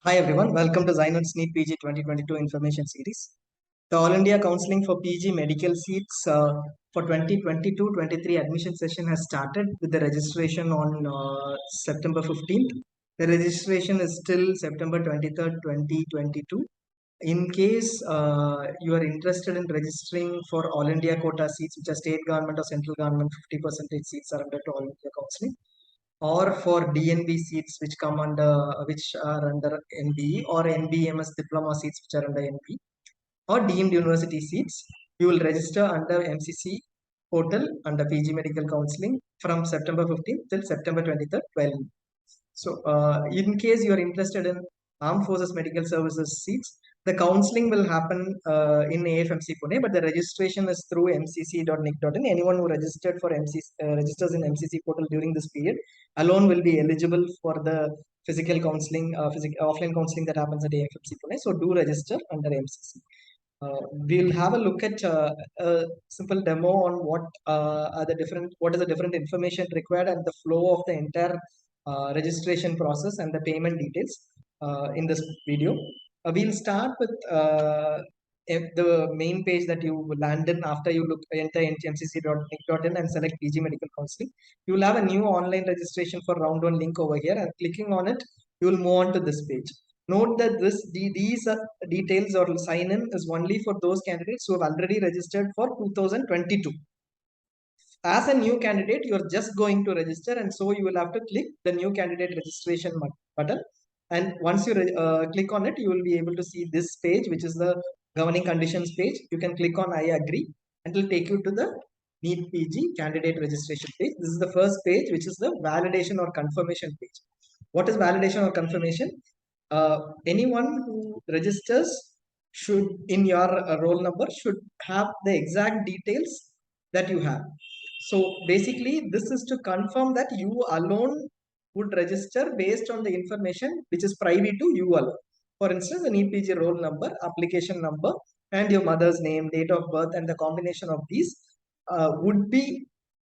Hi everyone, welcome to ZyNerd's NEET PG 2022 Information Series. The All India Counseling for PG Medical Seats for 2022-23 admission session has started with the registration on September 15th. The registration is till September 23rd, 2022. In case you are interested in registering for All India quota seats, which are state government or central government, 50% seats are under to All India Counseling, or for DNB seats which are under NBE, or NBMS diploma seats which are under NB, or deemed university seats, you will register under MCC portal under PG Medical Counseling from September 15th till September 23rd, 12. So, in case you are interested in Armed Forces Medical Services seats, the counseling will happen in AFMC Pune, but the registration is through mcc.nic.in. Anyone who registered for registers in MCC portal during this period alone will be eligible for the physical counseling, offline counseling that happens at AFMC Pune. So, do register under MCC. We'll have a look at a simple demo on what is the different information required and the flow of the entire registration process and the payment details in this video. We'll start with the main page that you land in after you enter mcc.nic.in and select PG Medical Counseling. You will have a new online registration for round 1 link over here, and clicking on it, you will move on to this page. Note that these details or sign in is only for those candidates who have already registered for 2022. As a new candidate, you're just going to register, and so you will have to click the new candidate registration button. And once you click on it, you will be able to see this page, which is the governing conditions page. You can click on I agree, and it will take you to the NEET PG candidate registration page. This is the first page, which is the validation or confirmation page. What is validation or confirmation? Anyone who registers should, in your roll number, should have the exact details that you have. So basically, this is to confirm that you alone would register based on the information which is private to you alone. For instance, an EPG roll number, application number, and your mother's name, date of birth, and the combination of these would be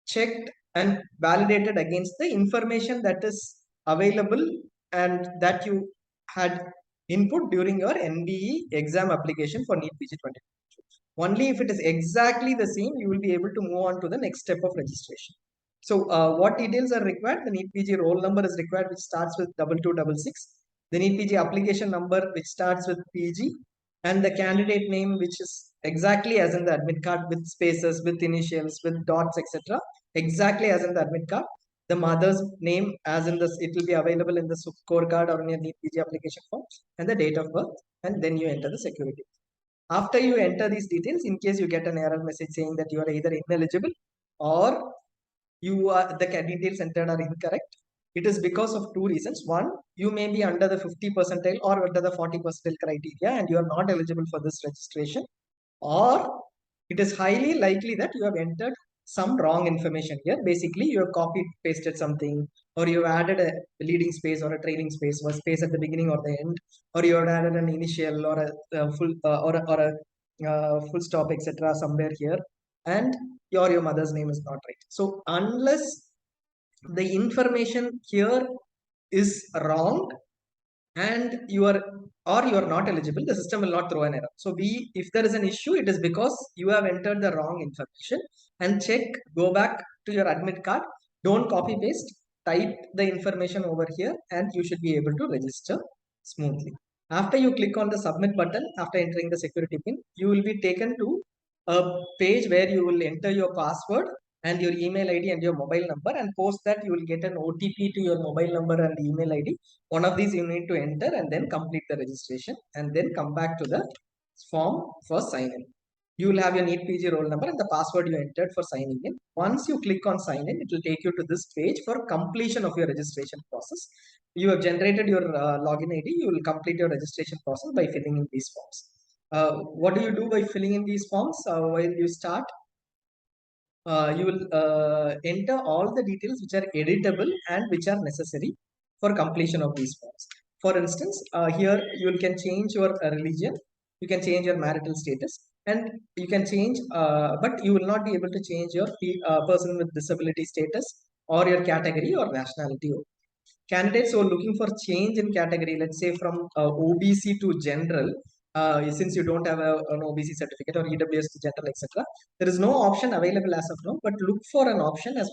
checked and validated against the information that is available and that you had input during your NBE exam application for NEET PG 2022. Only if it is exactly the same, you will be able to move on to the next step of registration. So, what details are required? The NEET PG roll number is required, which starts with 2266. The NEET PG application number, which starts with PG, and the candidate name, which is exactly as in the admit card, with spaces, with initials, with dots, etc. Exactly as in the admit card. The mother's name, as in this, it will be available in the scorecard or in your NEET PG application form, and the date of birth, and then you enter the security. After you enter these details, in case you get an error message saying that you are either ineligible or the details entered are incorrect, it is because of two reasons. One, you may be under the 50 percentile or under the 40 percentile criteria and you are not eligible for this registration, or it is highly likely that you have entered some wrong information here. Basically, you have copied, pasted something, or you have added a leading space or a trailing space, or a space at the beginning or the end, or you have added an initial or a full or a full stop, etc. somewhere here, and your mother's name is not right. So unless the information here is wrong and you are not eligible, the system will not throw an error. So if there is an issue, it is because you have entered the wrong information. And go back to your admit card, don't copy paste, type the information over here, and you should be able to register smoothly. After you click on the submit button, after entering the security pin, you will be taken to a page where you will enter your password and your email ID and your mobile number, and post that you will get an OTP to your mobile number and email ID. One of these you need to enter and then complete the registration, and then come back to the form for sign in. You will have your NEET PG roll number and the password you entered for signing in. Once you click on sign in, it will take you to this page for completion of your registration process. You have generated your login ID. You will complete your registration process by filling in these forms. What do you do by filling in these forms? While you start, you will enter all the details which are editable and which are necessary for completion of these forms. For instance, here you can change your religion, you can change your marital status, and you can change, but you will not be able to change your person with disability status or your category or nationality. candidates who are looking for change in category, let's say from OBC to general, since you don't have an OBC certificate or EWS to general, etc., there is no option available as of now. But look for an option as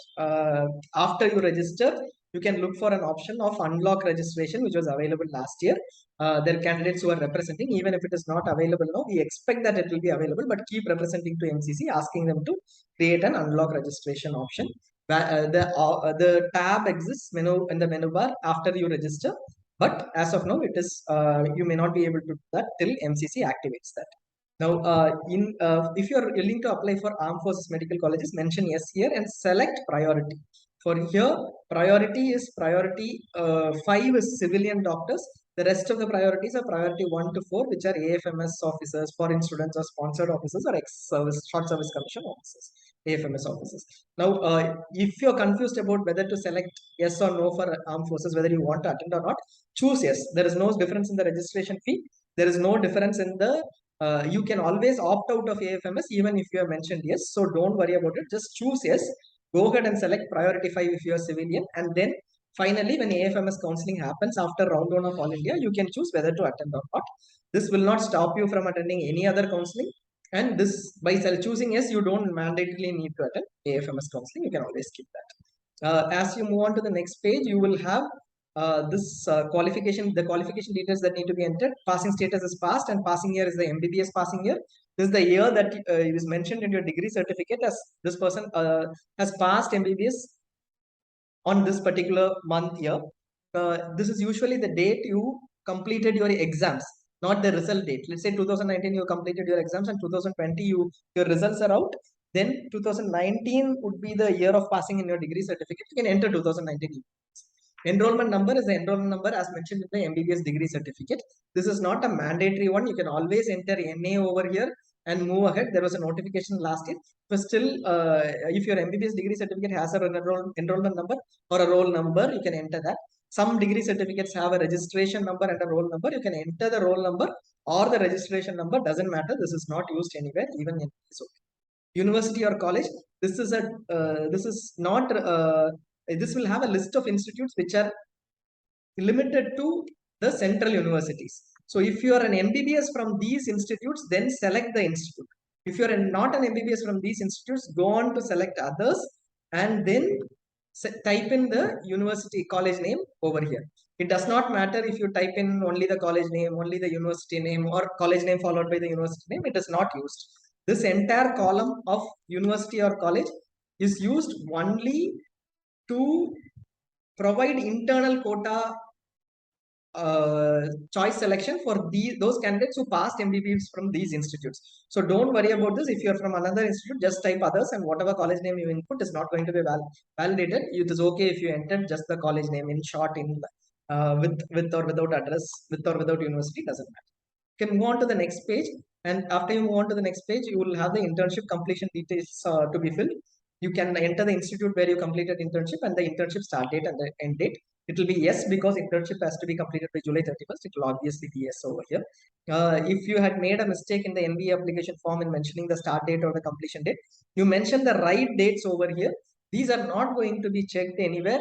after you register. You can look for an option of unlock registration, which was available last year. There are candidates who are representing, even if it is not available now, we expect that it will be available, but keep representing to MCC, asking them to create an unlock registration option. The tab exists menu in the menu bar after you register, but as of now, it is you may not be able to do that till MCC activates that. Now, if you are willing to apply for Armed Forces Medical Colleges, mention yes here and select priority. For here, priority is priority 5 is civilian doctors. The rest of the priorities are priority 1 to 4, which are AFMS officers, foreign students, or sponsored officers, or ex-service, short service commission officers, AFMS officers. Now, if you're confused about whether to select yes or no for armed forces, whether you want to attend or not, choose yes. There is no difference in the registration fee. There is no difference in the you can always opt out of AFMS even if you have mentioned yes. So don't worry about it. Just choose yes. Go ahead and select priority 5 if you are civilian, and then finally, when AFMS counseling happens after round 1 of All India, you can choose whether to attend or not. This will not stop you from attending any other counseling. And this, by choosing yes, you don't mandatorily need to attend AFMS counseling. You can always skip that. As you move on to the next page, you will have this qualification, the qualification details that need to be entered. Passing status is passed, and passing year is the MBBS passing year. This is the year that is mentioned in your degree certificate as this person has passed MBBS on this particular month here. This is usually the date you completed your exams, not the result date. Let's say 2019 you completed your exams and 2020 your results are out. Then 2019 would be the year of passing in your degree certificate. You can enter 2019. Enrollment number is the enrollment number as mentioned in the MBBS degree certificate. This is not a mandatory one. You can always enter NA over here and move ahead. There was a notification last year. But still, if your MBBS degree certificate has an enrollment number or a roll number, you can enter that. Some degree certificates have a registration number and a roll number. You can enter the roll number or the registration number. Doesn't matter. This is not used anywhere, even in university or college. This is a this is not this will have a list of institutes which are limited to the central universities. So if you are an MBBS from these institutes, then select the institute. If you are not an MBBS from these institutes, go on to select others and then type in the university college name over here. It does not matter if you type in only the college name, only the university name, or college name followed by the university name. It is not used. This entire column of university or college is used only to provide internal quota choice selection for those candidates who passed MBBS from these institutes. So don't worry about this. If you're from another institute, just type others, and whatever college name you input is not going to be validated. It is okay if you enter just the college name in short, in with or without address, with or without university, doesn't matter. You can move on to the next page, and after you move on to the next page, you will have the internship completion details to be filled. You can enter the institute where you completed internship and the internship start date and the end date. It will be yes because internship has to be completed by July 31st. It will obviously be yes over here. If you had made a mistake in the MBA application form in mentioning the start date or the completion date, you mention the right dates over here. These are not going to be checked anywhere.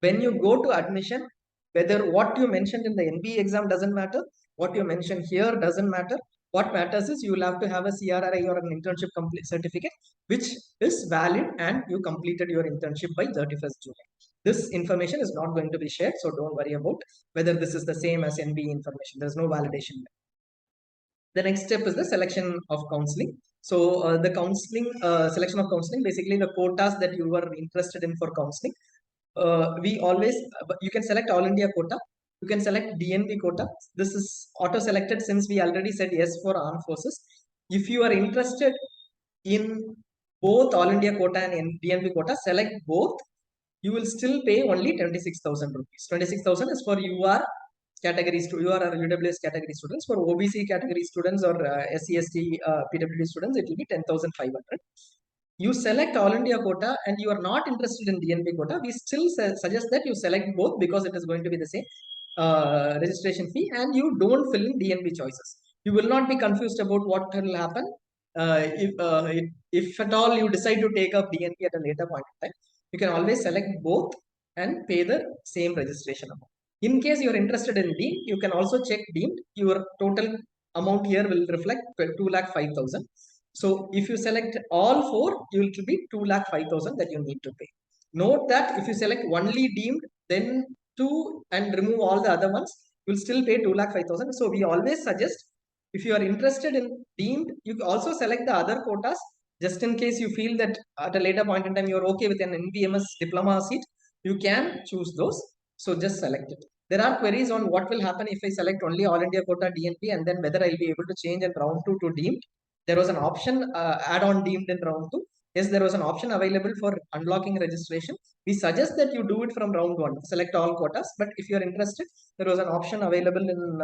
When you go to admission, whether what you mentioned in the MBA exam doesn't matter, what you mentioned here doesn't matter. What matters is you will have to have a CRRI or an internship certificate, which is valid and you completed your internship by 31st July. This information is not going to be shared, so don't worry about whether this is the same as MBA information. There's no validation. The next step is the selection of counseling. So the counseling, selection of counseling, basically the quotas that you were interested in for counseling. We always, you can select All India quota. You can select DNB quota. This is auto selected since we already said yes for armed forces. If you are interested in both All India quota and DNB quota, select both. You will still pay only 26,000 rupees. 26,000 is for UR categories to UR or UWS category students. For OBC category students or SC/ST PWD students, it will be 10,500. You select All India quota and you are not interested in DNB quota, we still suggest that you select both because it is going to be the same registration fee, and you don't fill in DNB choices. You will not be confused about what will happen if at all you decide to take up DNB at a later point in time. You can always select both and pay the same registration amount. In case you are interested in deemed, you can also check deemed. Your total amount here will reflect 2,05,000. So if you select all four, you will be 2,05,000 that you need to pay. Note that if you select only deemed, then two and remove all the other ones, you will still pay 2,05,000. So we always suggest if you are interested in deemed, you also select the other quotas just in case you feel that at a later point in time you're okay with an NBMS diploma seat, you can choose those. So just select it. There are queries on what will happen if I select only All India quota DNP and then whether I'll be able to change in round 2 to deemed. There was an option add on deemed in round 2. Yes, there was an option available for unlocking registration. We suggest that you do it from round 1, select all quotas. But if you're interested, there was an option available in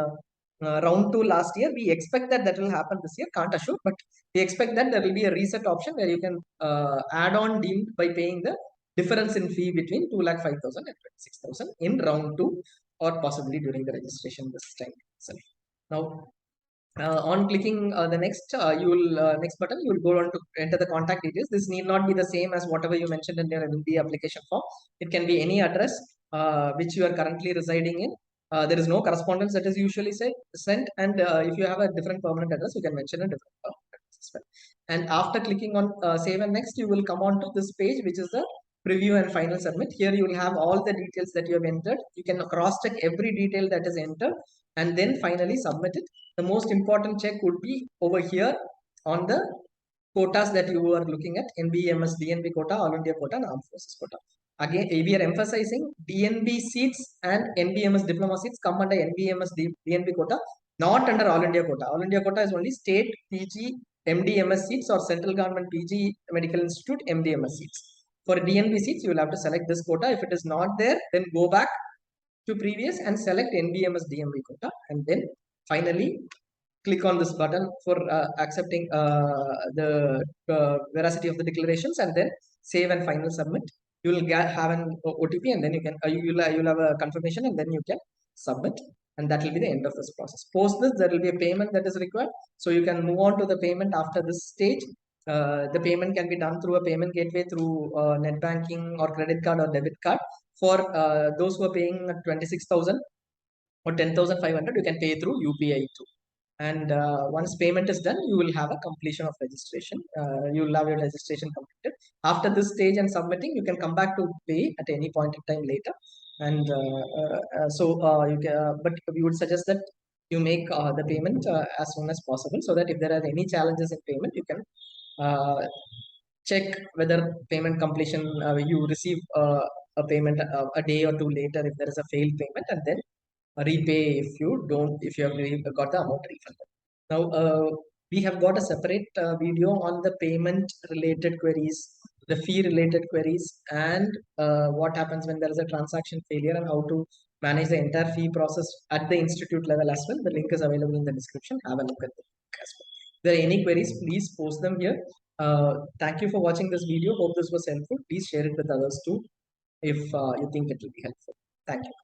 round 2 last year. We expect that that will happen this year. Can't assure, but we expect that there will be a reset option where you can add on deemed by paying the difference in fee between 2,05,000 and 26,000 in round 2 or possibly during the registration this time itself. Now, on clicking the next button, you will go on to enter the contact details. This need not be the same as whatever you mentioned in your MD application form. It can be any address which you are currently residing in. There is no correspondence that is usually sent, and if you have a different permanent address, you can mention a different permanent address as well. And after clicking on save and next, you will come on to this page, which is the preview and final submit. Here you will have all the details that you have entered. You can cross check every detail that is entered and then finally submit it. The most important check would be over here on the quotas that you are looking at: NBMS, DNB quota, All India quota, and Armed Forces quota. Again, we are emphasizing DNB seats and NBMS diploma seats come under NBMS DNB quota, not under All India quota. All India quota is only state PG MDMS seats or central government PG Medical Institute MDMS seats. For DNB seats, you will have to select this quota. If it is not there, then go back to previous and select NBMS DMB quota, and then finally click on this button for accepting the veracity of the declarations, and then save and final submit. You will have an OTP, and then you can you'll have a confirmation, and then you can submit, and that will be the end of this process. Post this, there will be a payment that is required, so you can move on to the payment after this stage. The payment can be done through a payment gateway, through net banking or credit card or debit card. For those who are paying 26,000 or 10,500, you can pay through UPI too. And once payment is done, you will have a completion of registration. You will have your registration completed. After this stage and submitting, you can come back to pay at any point in time later. And you can, but we would suggest that you make the payment as soon as possible, so that if there are any challenges in payment, you can check whether payment completion, you receive a payment a day or two later if there is a failed payment, and then repay if you have got the amount refunded. Now we have got a separate video on the payment related queries, the fee related queries, and what happens when there is a transaction failure, and how to manage the entire fee process at the institute level as well. The link is available in the description. Have a look at the link as well. If there are any queries, please post them here. Thank you for watching this video. Hope this was helpful. Please share it with others too if you think it will be helpful. Thank you.